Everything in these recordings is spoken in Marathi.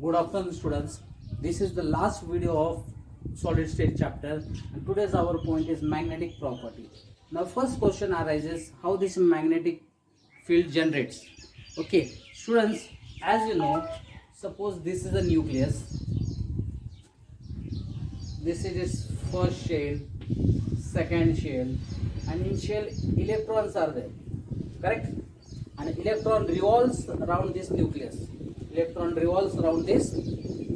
Good afternoon, students. This is the last video of solid state chapter, and today's our point is magnetic property. Now, first question arises: how this magnetic field generates? Okay, students, as you know, suppose this is a nucleus. This is its first shell, second shell, and in shell electrons are there. Correct? And electron revolves around this nucleus. Electron revolves around this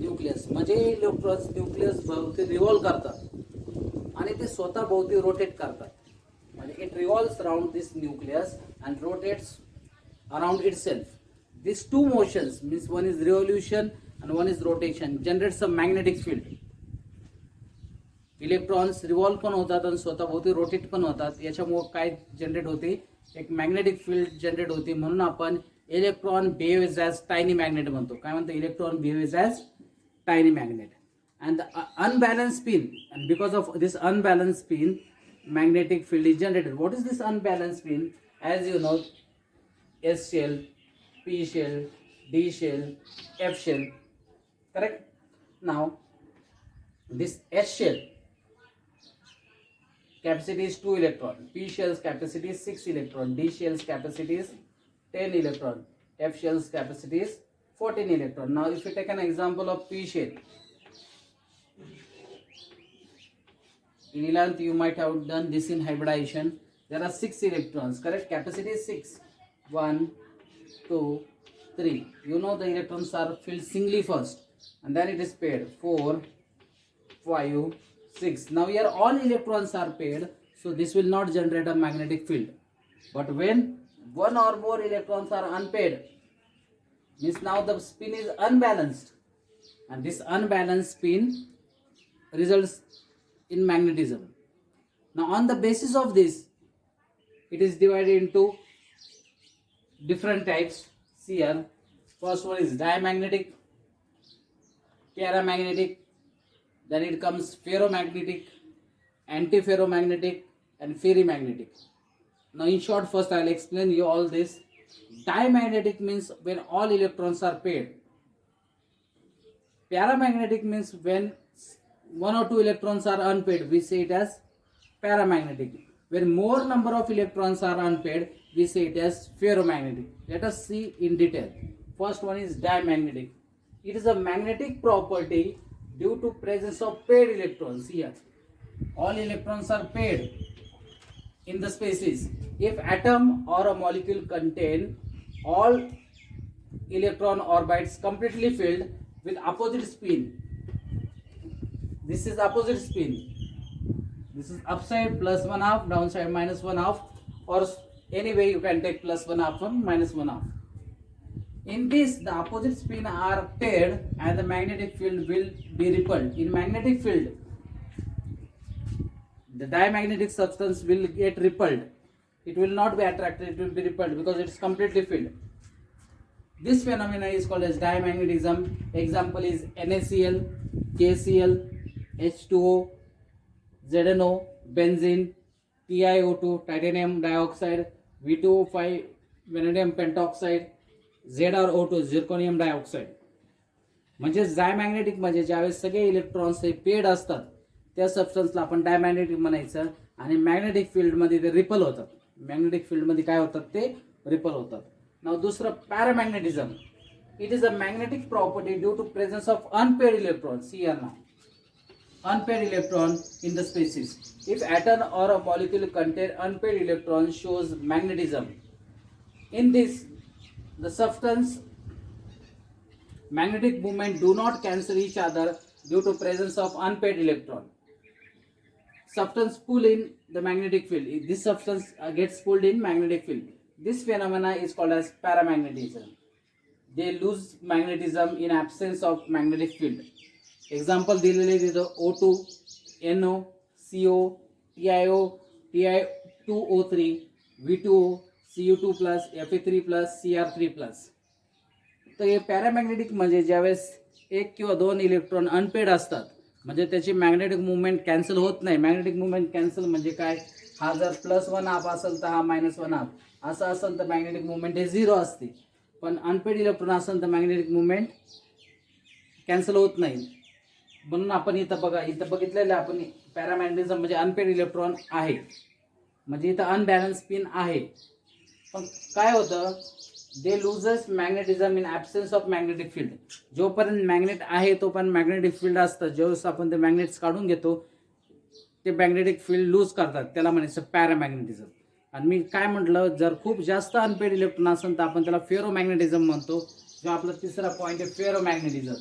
nucleus. म्हणजे इलेक्ट्रॉन्स न्यूक्लियस भोवती रिव्हॉल्व करतात आणि ते स्वतः भोवती रोटेट करतात. म्हणजे it revolves around this nucleus and rotates around itself. This two motions means one is revolution and one is rotation generates a magnetic field. Electrons revolve पण होतात आणि स्वतः भोवती रोटेट पण होतात. याच्यामुळे काय जनरेट होते? एक मॅग्नेटिक फील्ड जनरेट होते. म्हणून आपण electron behaves as tiny magnet म्हणतो. काय म्हणतो? Electron behaves as tiny magnet. And the unbalance spin, and because of this unbalance spin magnetic field is generated. What is this unbalanced spin? As you know, S shell, P shell, D shell, F shell. Correct? Now, this S shell capacity is 2 electron. P shell's capacity is 6 electron. D shell's capacity is 10 electron. F shell's capacity is 14 electron. Now, if you take an example of P shell, in 11th you might have done this in hybridization. There are 6 electrons. Correct? Capacity is 6. 1, 2, 3. You know the electrons are filled singly first, and then it is paired. 4, 5, 6. Now here all electrons are paired, so this will not generate a magnetic field. But when one or more electrons are unpaired, means now the spin is unbalanced, and this unbalanced spin results in magnetism. Now on the basis of this, it is divided into different types. See here, first one is diamagnetic, paramagnetic, then it comes ferromagnetic, antiferromagnetic, and ferrimagnetic. Now in short, first I will explain you all this. Diamagnetic means when all electrons are paired. Paramagnetic means when one or two electrons are unpaired, we say it as paramagnetic. When more number of electrons are unpaired, we say it as ferromagnetic. Let us see in detail. First one is diamagnetic. It is a magnetic property due to presence of paired electrons. Here, all electrons are paired in the spaces. If atom or a molecule contain all electron orbits completely filled with opposite spin, this is opposite spin. This is upside plus 1 half, downside minus 1 half, or any way you can take plus 1 half and minus 1 half. In this, the opposite spin are paired and the magnetic field will be repelled. In magnetic field, the diamagnetic substance will get repelled. It will not be attracted, it will be repelled because it is completely filled. This phenomenon is called as diamagnetism. Example is NaCl, KCl, H2O, ZNO, benzene, TiO2, titanium dioxide, V2O5, vanadium pentoxide, ZrO2, zirconium dioxide. म्हणजे डायमॅग्नेटिक म्हणजे ज्यावेळेस सगळे इलेक्ट्रॉन्स हे पेड असतात त्या सबस्टन्सला आपण डायमॅग्नेटिक म्हणायचं. आणि मॅग्नेटिक फील्डमध्ये ते रिपल होतात. मॅग्नेटिक फील्डमध्ये काय होतात? ते रिपल होतात. नाव दुसरं paramagnetism. It is a magnetic property due to presence of unpaired electrons. Here नाव unpaired electron in the species. If atom or a molecule contain unpaired electrons, shows magnetism. In this, the substance magnetic movement do not cancel each other due to presence of unpaired electron. Substance pull in the magnetic field. This substance gets pulled in magnetic field. This phenomena is called as paramagnetism. They lose magnetism in absence of magnetic field. Example दिलेले तिथं O2, NO, CO, TiO, Ti2O3, V2O, Cu2+, Fe3+, Cr3+. तर हे पॅरामॅग्नेटिक म्हणजे ज्यावेळेस एक किंवा दोन इलेक्ट्रॉन अनपेड असतात म्हणजे त्याची मॅग्नेटिक मुवमेंट कॅन्सल होत नाही. मॅग्नेटिक मुवमेंट कॅन्सल म्हणजे काय? हा जर +1 हाफ असेल तर हा -1 हाफ, असं असेल तर मॅग्नेटिक मुवमेंट हे 0 असते. पण अनपेड इलेक्ट्रॉन असेल तर मॅग्नेटिक मुवमेंट कॅन्सल होत नाही. म्हणून आपण इथं बघा, इथं बघितलेलं आपण पॅरामॅग्नेटिझम म्हणजे अनपेड इलेक्ट्रॉन आहे, म्हणजे इथं अनबॅलन्स पिन आहे. पण काय होतं, they loses magnetism in absence of magnetic field. जोपर्यंत मॅग्नेट आहे तोपर्यंत मॅग्नेटिक फील्ड असतं. ज्यावेळेस आपण ते मॅग्नेट्स काढून घेतो ते मॅग्नेटिक फील्ड लूज करतात, त्याला म्हणायचं पॅरामॅग्नेटिझम. आणि मी काय म्हटलं, जर खूप जास्त अनपेड इलेक्ट्रॉन असेल तर आपण त्याला फेरोमॅग्नेटिझम म्हणतो. जो आपला तिसरा पॉईंट आहे ferromagnetism.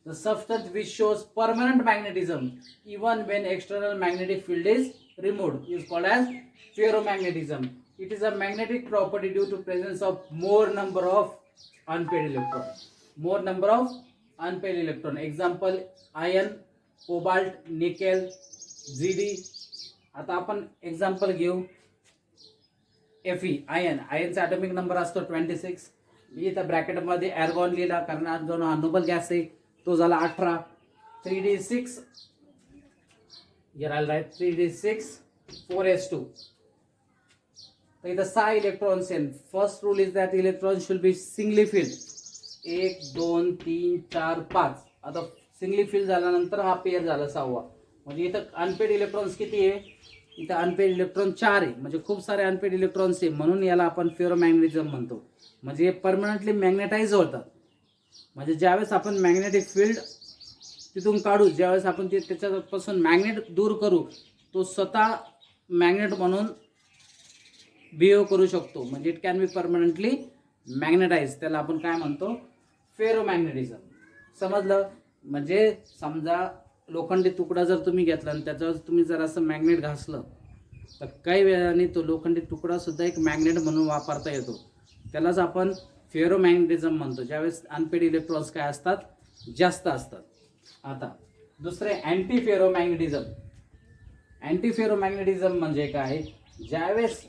The substance which shows permanent magnetism even when external magnetic field is removed is called as ferromagnetism. It is a magnetic property due to presence of more number of unpaired electron. More number of unpaired electron. Example iron, cobalt, nickel, Zd. आता आपण एक्झाम्पल घेऊ Fe आयन. आयनचा ॲटॉमिक नंबर असतो 26. मी इथं ब्रॅकेटमध्ये ॲर्गॉन लिहिला कारण आर्गॉन हा नोबल गॅस आहे, तो झाला 18. 3d6 right 3d6 4s2. तर इथं 6 इलेक्ट्रॉन्स आहेत. First rule is that electron should be singly field. 1 2 3 4 5. आता सिंगली फिल्ड झाल्यानंतर हा पेअर झाला 6वा. म्हणजे इथं अनपेड इलेक्ट्रॉन्स किती आहे, इथं अनपेड इलेक्ट्रॉन 4 आहे, म्हणजे खूप सारे अनपेड इलेक्ट्रॉन्स आहे. म्हणून याला आपण फेरोमॅग्नेटिझम म्हणतो. म्हणजे हे परमनंटली मॅग्नेटाइज होतात. म्हणजे ज्यावेळेस आपण मॅग्नेटिक फील्ड तिथून काढू, ज्यावेळेस आपण ते त्याच्यापासून मॅग्नेट दूर करू, तो स्वतः मॅग्नेट म्हणून बिहेव करू शकतो. म्हणजे it can be permanently magnetise. त्याला आपण काय म्हणतो, फेरोमॅग्नेटिझम. समजलं? म्हणजे समजा लोखंडी तुकडा जर तुम्ही घेतला आणि त्याच्यावर तुम्ही जर असं मॅग्नेट घासलं तर काही वेळाने तो लोखंडी तुकडा सुद्धा एक मॅग्नेट म्हणून वापरता येतो. त्यालाच आपण फेरोमॅग्नेटिझम म्हणतो. ज्यावेळेस अनपेड इलेक्ट्रॉन्स काय असतात, जास्त असतात. आता दुसरे अँटी फेरोमॅग्नेटिझम. अँटी फेरोमॅग्नेटिझम म्हणजे काय, ज्यावेळेस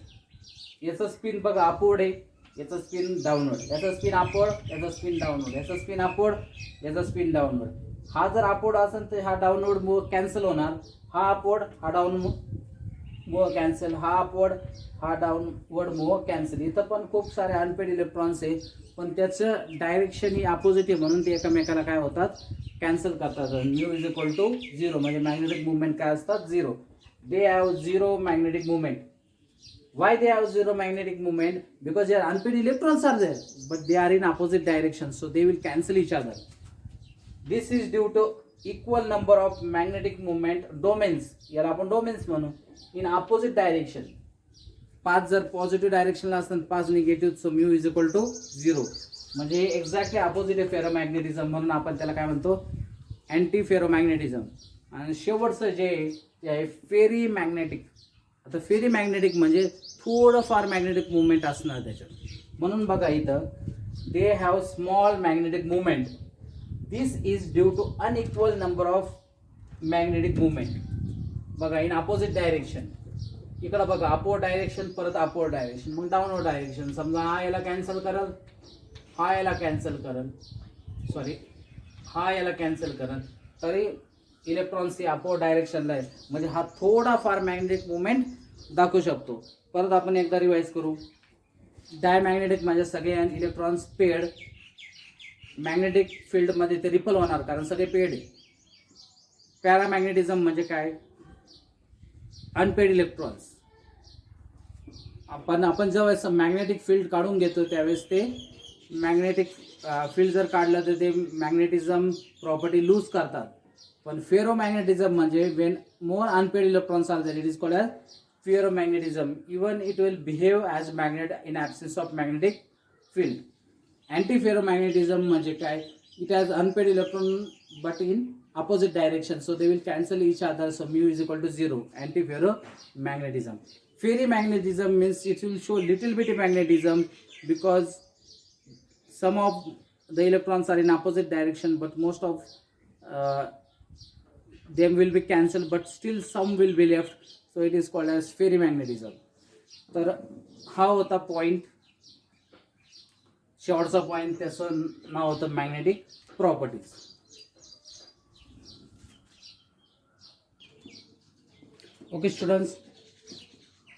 याचं स्पिन बघा अपवर्ड आहे, याचं स्पिन डाऊनवर्ड, याचं स्पिन अपवर्ड, याचं स्पिन डाऊनवर्ड, याचं स्पिन अपवर्ड, याचं स्पिन डाऊनवर्ड. हा जर अपवर्ड असेल तर हा डाऊनवर्ड मूव्ह कॅन्सल होणार, हा अपवर्ड हा डाऊन मूव्ह कॅन्सल, हा अपवर्ड हा डाऊनवर्ड मूव्ह कॅन्सल. इथं पण खूप सारे अनपेड इलेक्ट्रॉन्स आहे, पण त्याचं डायरेक्शन ही अपोजिट आहे, म्हणून ते एकमेकाला काय होतात, कॅन्सल करतात. Mu is equal to 0. म्हणजे मॅग्नेटिक मुवमेंट काय असतात, 0. They have 0 magnetic movement. Why they have 0 magnetic moment? Because their unpaired electrons are there, but they are in opposite directions, so they will cancel each other. This is due to equal number of magnetic moment domains. याला आपण domains म्हणू, in opposite direction. 5 जर पॉझिटिव्ह डायरेक्शनला असतात, 5 negative, so mu is equal to 0. म्हणजे एक्झॅक्टली अपोजिट आहे फेरोमॅग्नेटिझम, म्हणून आपण त्याला काय म्हणतो, अँटी फेरोमॅग्नेटिझम. आणि शेवटचं जे आहे फेरी मॅग्नेटिक. आता फेरी मॅग्नेटिक म्हणजे थोडंफार मॅग्नेटिक मुवमेंट असणार त्याच्यात. म्हणून बघा इथं they have small magnetic movement. This is due to unequal number of magnetic movement. बघा इन अपोजिट डायरेक्शन. इकडं बघा अपवर्ड डायरेक्शन, परत अपवर्ड डायरेक्शन, मग डाऊनवर्ड डायरेक्शन. समजा हा याला कॅन्सल करल, हा याला कॅन्सल करल, सॉरी हा याला कॅन्सल करल, तरी इलेक्ट्रॉन्स ही अपवर्ड डायरेक्शनला आहे. म्हणजे हा थोडाफार मॅग्नेटिक मुवमेंट दाखवू शकतो. परत आपण एकदा रिवाइज करू. डायमॅग्नेटिक म्हणजे सगळे इलेक्ट्रॉन्स पेड. मॅग्नेटिक फील्डमध्ये ते रिपल होणार कारण सगळे पेड आहे. पॅरामॅग्नेटिझम म्हणजे काय, अनपेड इलेक्ट्रॉन्स. आपण जेव्हा मॅग्नेटिक फील्ड काढून घेतो त्यावेळेस ते मॅग्नेटिक फील्ड जर काढलं तर ते मॅग्नेटिझम प्रॉपर्टी लूज करतात. पण फेरोमॅग्नेटिझम म्हणजे when more unpaired electrons are there, it is called as ferromagnetism. Even it will behave as magnet in absence of magnetic field. Antiferromagnetism म्हणजे काय, it has unpaired electron but in opposite direction, so they will cancel each other, so mu is equal to 0. Anti-ferromagnetism. Ferrimagnetism means it will show little bit magnetism because some of the electrons are in opposite direction, but most of them will be cancelled, but still some will be left, so it is called as ferrimagnetism. तर हा होता पॉइंट, शेवटचा पॉइंट, त्याचं नाव होतं magnetic properties. Okay students,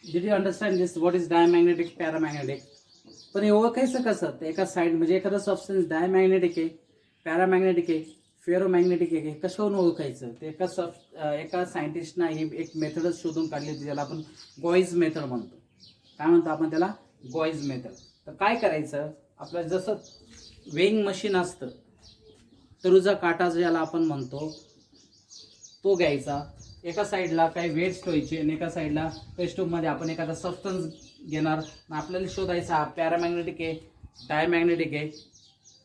did you understand this? What is diamagnetic, paramagnetic? पण हे ओळखायचं कसं, एका साईड म्हणजे एखादा सबस्टन्स डायमॅग्नेटिक आहे, पॅरामॅग्नेटिक आहे, फेरोमॅग्नेटिक आहे कशावरून ओळखायचं ते एका सायंटिस्टना ही एक मेथडच शोधून काढली होती, ज्याला आपण गॉइज मेथड म्हणतो. काय म्हणतो आपण त्याला? Guys method. तर काय करायचं, आपलं जसं वेइंग मशीन असतं, तरुजा काटा ज्याला आपण म्हणतो तो घ्यायचा. एका साईडला काही वेट्स ठेवायचे आणि एका साईडला टेस्ट ट्यूबमध्ये आपण एखादा सबस्टन्स घेणार. आपल्याला शोधायचा हा पॅरामॅग्नेटिक आहे, डायमॅग्नेटिक आहे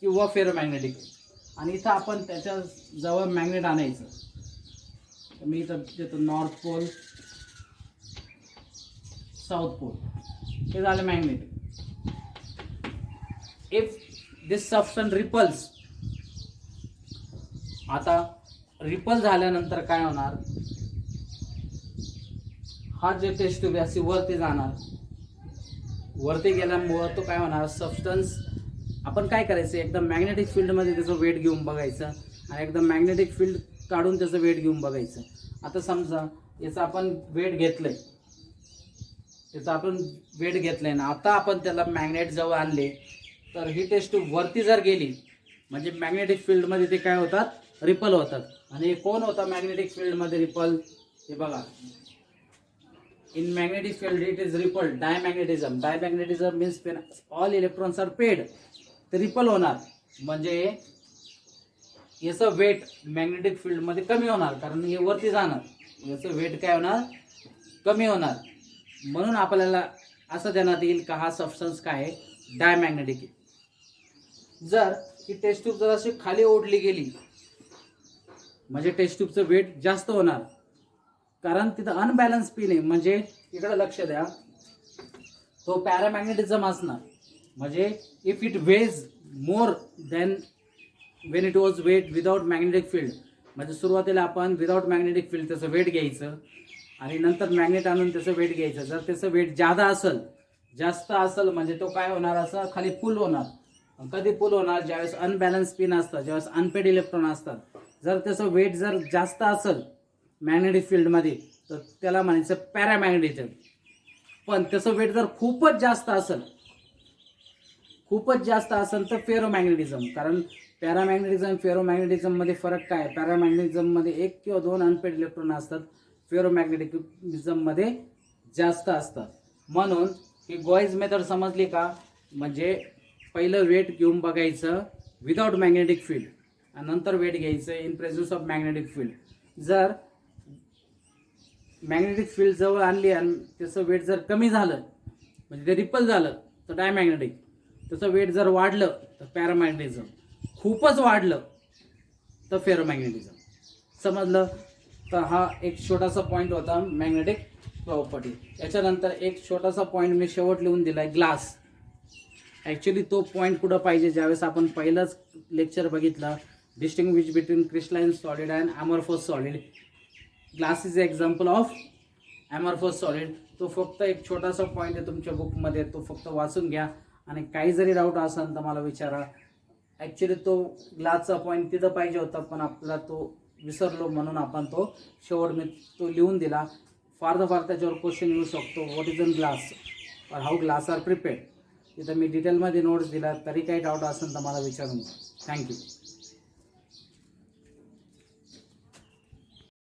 किंवा फेरोमॅग्नेटिक आहे. आणि इथं आपण त्याच्या जवळ मॅग्नेट आणायचं. मी इथं देतो नॉर्थ पोल, साऊथ पोल, हे झालं magnet. If this substance repels, आता रिपल झाल्यानंतर काय होणार, हा जे टेस्ट ट्यूब अशी वरती जाणार. वरती गेल्यामुळं तो काय होणार, सबस्टन्स आपण काय करायचं, एकदम मॅग्नेटिक फील्डमध्ये त्याचं वेट घेऊन बघायचं आणि एकदम मॅग्नेटिक फील्ड काढून त्याचं वेट घेऊन बघायचं. आता समजा याचं आपण वेट घेतलंय, ना आता आपण त्याला मॅग्नेट जवळ आणले, तर ही टेस्ट ट्यूब वरती जर गेली म्हणजे मॅग्नेटिक फील्डमध्ये ते काय होतात, रिपल होतात. आणि कोण होता मॅग्नेटिक फील्डमध्ये रिपल, हे बघा. In magnetic field it is repelled. Diamagnetism. Diamagnetism means when all electrons are paired, ते रिपल होणार. म्हणजे याचं वेट मॅग्नेटिक फील्ड मध्ये कमी होणार, कारण हे वरती जाणार. याचं वेट काय होणार, कमी होणार. म्हणून आपल्याला असं देण्यात येईल का हा सबस्टन्स काय आहे, डायमॅग्नेटिक आहे. जर ही टेस्ट ट्यूब जर अशी खाली ओढली गेली म्हणजे टेस्ट ट्यूबचं वेट जास्त होणार, कारण तिथं अनबॅलन्स पिन आहे. म्हणजे इकडे लक्ष द्या, तो पॅरामॅग्नेटिझम असणार. म्हणजे if it weighs more than when it was weight without magnetic field, म्हणजे सुरुवातीला आपण विदाउट मॅग्नेटिक फील्ड त्याचं वेट घ्यायचं आणि नंतर मॅग्नेट आणून त्याचं वेट घ्यायचं. जर त्याचं वेट जास्त असेल म्हणजे तो काय होणार, असं खाली पुल होणार. कधी पुल होणार, ज्यावेळेस अनबॅलन्स पिन असतात, ज्यावेळेस अनपेड इलेक्ट्रॉन असतात. जर त्याचं वेट जर जास्त असेल मॅग्नेटिक फील्डमध्ये तर त्याला म्हणायचं पॅरामॅग्नेटिझम. पण त्याचं वेट जर खूपच जास्त असेल तर फेरोमॅग्नेटिझम. कारण पॅरामॅग्नेटिझम फेरोमॅग्नेटिझममध्ये फरक काय, पॅरामॅग्नेटिझममध्ये 1 किंवा 2 अनपेड इलेक्ट्रॉन असतात, फेरोमॅग्नेटिझममध्ये जास्त असतात. म्हणून ही गॉइज मेथड समजली का, म्हणजे पहिलं वेट घेऊन बघायचं विदाउट मॅग्नेटिक फील्ड आणि नंतर वेट घ्यायचं in presence of magnetic field. जर मॅग्नेटिक फील्ड जवळ आणली आणि त्याचं वेट जर कमी झालं म्हणजे ते रिपल झालं तर डायमॅग्नेटिक. त्याचं वेट जर वाढलं तर पॅरामॅग्नेटिझम, खूपच वाढलं तर फेरोमॅग्नेटिझम. समजलं? तर हा एक छोटासा पॉईंट होता मॅग्नेटिक प्रॉपर्टी. याच्यानंतर एक छोटासा पॉईंट मी शेवट लिहून दिलाय, ग्लास. ॲक्च्युली तो पॉईंट कुठं पाहिजे, ज्यावेळेस आपण पहिलंच लेक्चर बघितला distinguish between crystalline solid and amorphous solid. Glass is example of amorphous solid. तो फक्त एक छोटासा पॉईंट आहे तुमच्या बुकमध्ये, तो फक्त वाचून घ्या आणि काही जरी डाऊट असेल तर मला विचारा. ॲक्च्युली तो ग्लासचा पॉईंट तिथं पाहिजे होता पण आपल्याला तो विसरलो, म्हणून आपण तो शेवट मी तो लिहून दिला. फार त्याच्यावर क्वेश्चन येऊ शकतो, व्हॉट इज अन ग्लास और हाऊ ग्लास आर प्रिपेअर्ड. तिथं मी डिटेलमध्ये नोट्स दिला. तरी काही डाऊट असेल तर मला विचारून. थँक्यू.